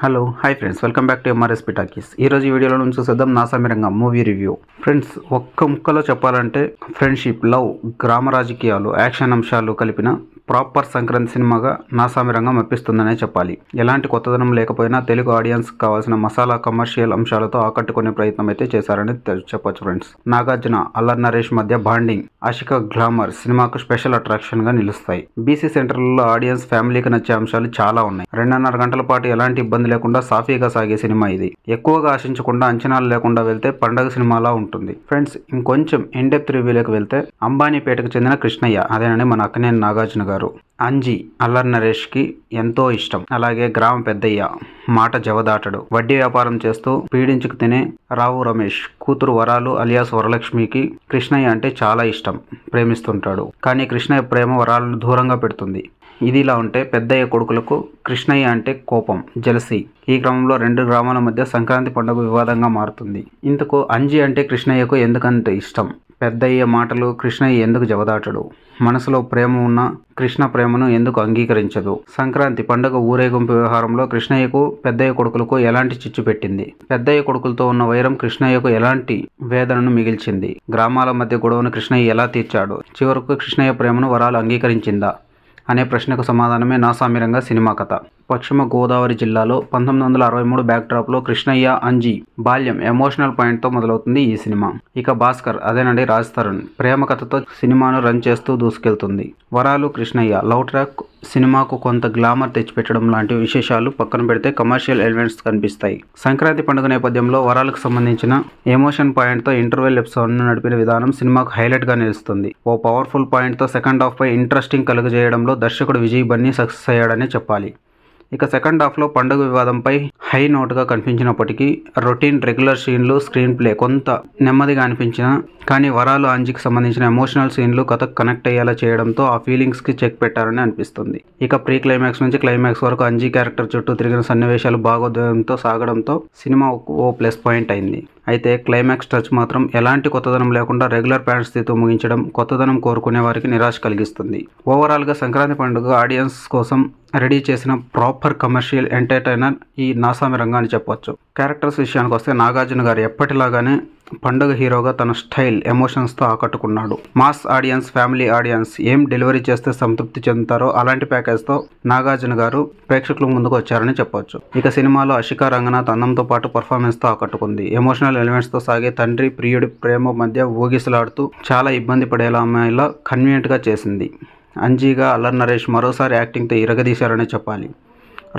Hello hi friends, welcome back to MRSP Talkies. ఈరోజు ఈ వీడియోలో నుంచి చూసేద్దాం నాసామిరంగా మూవీ రివ్యూ. ఫ్రెండ్స్, ఒక్క ముక్కలో చెప్పాలంటే ఫ్రెండ్షిప్, లవ్, గ్రామ రాజకీయాలు, యాక్షన్ అంశాలు కలిపిన ప్రాపర్ సంక్రాంతి సినిమాగా నాసామిరంగం మెప్పిస్తుందనే చెప్పాలి. ఎలాంటి కొత్తదనం లేకపోయినా తెలుగు ఆడియన్స్ కావాల్సిన మసాలా కమర్షియల్ అంశాలతో ఆకట్టుకునే ప్రయత్నం అయితే చేశారని చెప్పొచ్చు. ఫ్రెండ్స్, నాగార్జున, అల్లరి నరేష్ మధ్య బాండింగ్, ఆషికా గ్లామర్ సినిమాకు స్పెషల్ అట్రాక్షన్ గా నిలుస్తాయి. బీసీ సెంటర్లలో ఆడియన్స్ ఫ్యామిలీకి నచ్చే అంశాలు చాలా ఉన్నాయి. 2.5 గంటల పాటు ఎలాంటి ఇబ్బంది లేకుండా సాఫీగా సాగే సినిమా ఇది. ఎక్కువగా ఆశించకుండా, అంచనాలు లేకుండా వెళ్తే పండగ సినిమాలా ఉంటుంది. ఫ్రెండ్స్, ఇంకొంచెం ఇన్ డెప్త్ రివ్యూలోకి వెళ్తే అంబానీపేటకు చెందిన కృష్ణయ్య, అదేనండి మన అక్కనేని నాగార్జున గారు, అంజీ అల్లరి నరేష్ కి ఎంతో ఇష్టం. అలాగే గ్రామ పెద్దయ్య మాట జవదాటడు, వడ్డీ వ్యాపారం చేస్తూ పీడించుకు తినే రావు రమేష్ కూతురు వరాలు అలియాస్ వరలక్ష్మికి కృష్ణయ్య అంటే చాలా ఇష్టం, ప్రేమిస్తుంటాడు. కానీ కృష్ణయ్య ప్రేమ వరాలను దూరంగా పెడుతుంది. ఇదిలా ఉంటే పెద్దయ్య కొడుకులకు కృష్ణయ్య అంటే కోపం, జెలసీ. ఈ క్రమంలో 2 గ్రామాల మధ్య సంక్రాంతి పండుగ వివాదంగా మారుతుంది. ఇంతకు అంజీ అంటే కృష్ణయ్యకు ఎందుకంటే ఇష్టం? పెద్దయ్య మాటలు కృష్ణయ్య ఎందుకు జవదాటడు? మనసులో ప్రేమ ఉన్న కృష్ణ ప్రేమను ఎందుకు అంగీకరించదు? సంక్రాంతి పండుగ ఊరేగింపు వ్యవహారంలో కృష్ణయ్యకు పెద్దయ్య కొడుకులకు ఎలాంటి చిచ్చు పెట్టింది? పెద్దయ్య కొడుకులతో ఉన్న వైరం కృష్ణయ్యకు ఎలాంటి వేదనను మిగిల్చింది? గ్రామాల మధ్య గొడవను కృష్ణయ్య ఎలా తీర్చాడు? చివరకు కృష్ణయ్య ప్రేమను వరాలు అంగీకరించిందా అనే ప్రశ్నకు సమాధానమే నాసామిరంగా సినిమా కథ. పశ్చిమ గోదావరి జిల్లాలో 1963 బ్యాక్డ్రాప్లో కృష్ణయ్య, అంజీ బాల్యం ఎమోషనల్ పాయింట్తో మొదలవుతుంది ఈ సినిమా. ఇక భాస్కర్, అదేనండి రాజ్ తరుణ్ ప్రేమ కథతో సినిమాను రన్ చేస్తూ దూసుకెళ్తుంది. వరాలు, కృష్ణయ్య లవ్ ట్రాక్ సినిమాకు కొంత గ్లామర్ తెచ్చిపెట్టడం లాంటి విశేషాలు పక్కన పెడితే కమర్షియల్ ఎలిమెంట్స్ కనిపిస్తాయి. సంక్రాంతి పండుగ నేపథ్యంలో వరాలకు సంబంధించిన ఎమోషన్ పాయింట్తో ఇంటర్వెల్ ఎపిసోడ్ను నడిపిన విధానం సినిమాకు హైలైట్గా నిలుస్తుంది. ఓ పవర్ఫుల్ పాయింట్తో సెకండ్ హాఫ్ పై ఇంట్రెస్టింగ్ కలుగజేయడంలో దర్శకుడు విజయ్ బన్నీ సక్సెస్ అయ్యాడనే చెప్పాలి. ఇక సెకండ్ హాఫ్లో పండుగ వివాదంపై హై నోట్గా కనిపించినప్పటికీ రొటీన్ రెగ్యులర్ సీన్లు, స్క్రీన్ ప్లే కొంత నెమ్మదిగా అనిపించిన కానీ వరాలు, అంజీకి సంబంధించిన ఎమోషనల్ సీన్లు కథకు కనెక్ట్ అయ్యేలా చేయడంతో ఆ ఫీలింగ్స్కి చెక్ పెట్టారని అనిపిస్తుంది. ఇక ప్రీ క్లైమాక్స్ నుంచి క్లైమాక్స్ వరకు అంజీ క్యారెక్టర్ చుట్టూ తిరిగిన సన్నివేశాలు భాగోద్వేగంతో సాగడంతో సినిమా ఓ ప్లస్ పాయింట్ అయింది. అయితే క్లైమాక్స్ టచ్ మాత్రం ఎలాంటి కొత్తదనం లేకుండా రెగ్యులర్ ప్యాటర్న్స్తో ముగించడం కొత్తదనం కోరుకునే వారికి నిరాశ కలిగిస్తుంది. ఓవరాల్గా సంక్రాంతి పండుగ ఆడియన్స్ కోసం రెడీ చేసిన ప్రాపర్ కమర్షియల్ ఎంటర్టైనర్ ఈ నాసామిరంగా అని చెప్పొచ్చు. క్యారెక్టర్స్ విషయానికి వస్తే నాగార్జున గారు ఎప్పటిలాగానే పండుగ హీరోగా తన స్టైల్, ఎమోషన్స్తో ఆకట్టుకున్నాడు. మాస్ ఆడియన్స్, ఫ్యామిలీ ఆడియన్స్ ఏం డెలివరీ చేస్తే సంతృప్తి చెందుతారో అలాంటి ప్యాకేజ్తో నాగార్జున గారు ప్రేక్షకుల ముందుకు వచ్చారని చెప్పొచ్చు. ఇక సినిమాలో ఆషికా రంగనాథ్ అందంతో పాటు పర్ఫార్మెన్స్తో ఆకట్టుకుంది. ఎమోషనల్ ఎలిమెంట్స్తో సాగే తండ్రి ప్రియుడి ప్రేమ మధ్య ఊగిసలాడుతూ చాలా ఇబ్బంది పడేలా అమ్మాయిలా కన్వీనియంట్గా చేసింది. అంజీగా అల్లరి నరేష్ మరోసారి యాక్టింగ్తో ఇరగదీశారనే చెప్పాలి.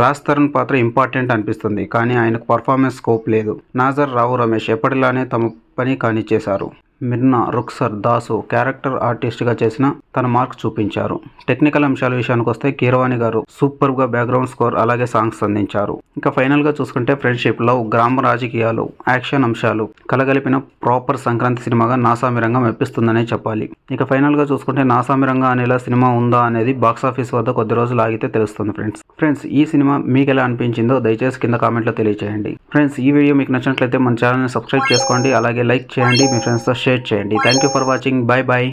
రాజ్ తరుణ్ పాత్ర ఇంపార్టెంట్ అనిపిస్తుంది, కానీ ఆయనకు పర్ఫార్మెన్స్ స్కోప్ లేదు. నాజర్, రావు రమేష్ ఎప్పటిలానే తమ పని కానిచ్చేశారు. మిర్నా, రుక్సర్, దాసు క్యారెక్టర్ ఆర్టిస్ట్గా చేసిన తన మార్క్ చూపించారు. టెక్నికల్ అంశాల విషయానికి వస్తే కీరవాణి గారు సూపర్గా బ్యాక్గ్రౌండ్ స్కోర్ అలాగే సాంగ్స్ అందించారు. ఇంకా ఫైనల్గా చూసుకుంటే ఫ్రెండ్షిప్, లవ్, గ్రామ రాజకీయాలు, యాక్షన్ అంశాలు కలగలిపిన ప్రాపర్ సంక్రాంతి సినిమాగా నాసామిరంగా మెప్పిస్తుందనే చెప్పాలి. ఇక ఫైనల్గా చూసుకుంటే నాసామిరంగా అనేలా సినిమా ఉందా అనేది బాక్సాఫీస్ వద్ద కొద్ది రోజులు ఆగితే తెలుస్తుంది. ఫ్రెండ్స్, ఈ సినిమా మీకు ఎలా అనిపించిందో దయచేసి కింద కామెంట్లో తెలియజేయండి. ఫ్రెండ్స్, ఈ వీడియో మీకు నచ్చినట్లయితే మన ఛానల్ని సబ్స్క్రైబ్ చేసుకోండి, అలాగే లైక్ చేయండి, మీ ఫ్రెండ్స్తో షేర్ చేయండి. Thank you for watching. Bye bye.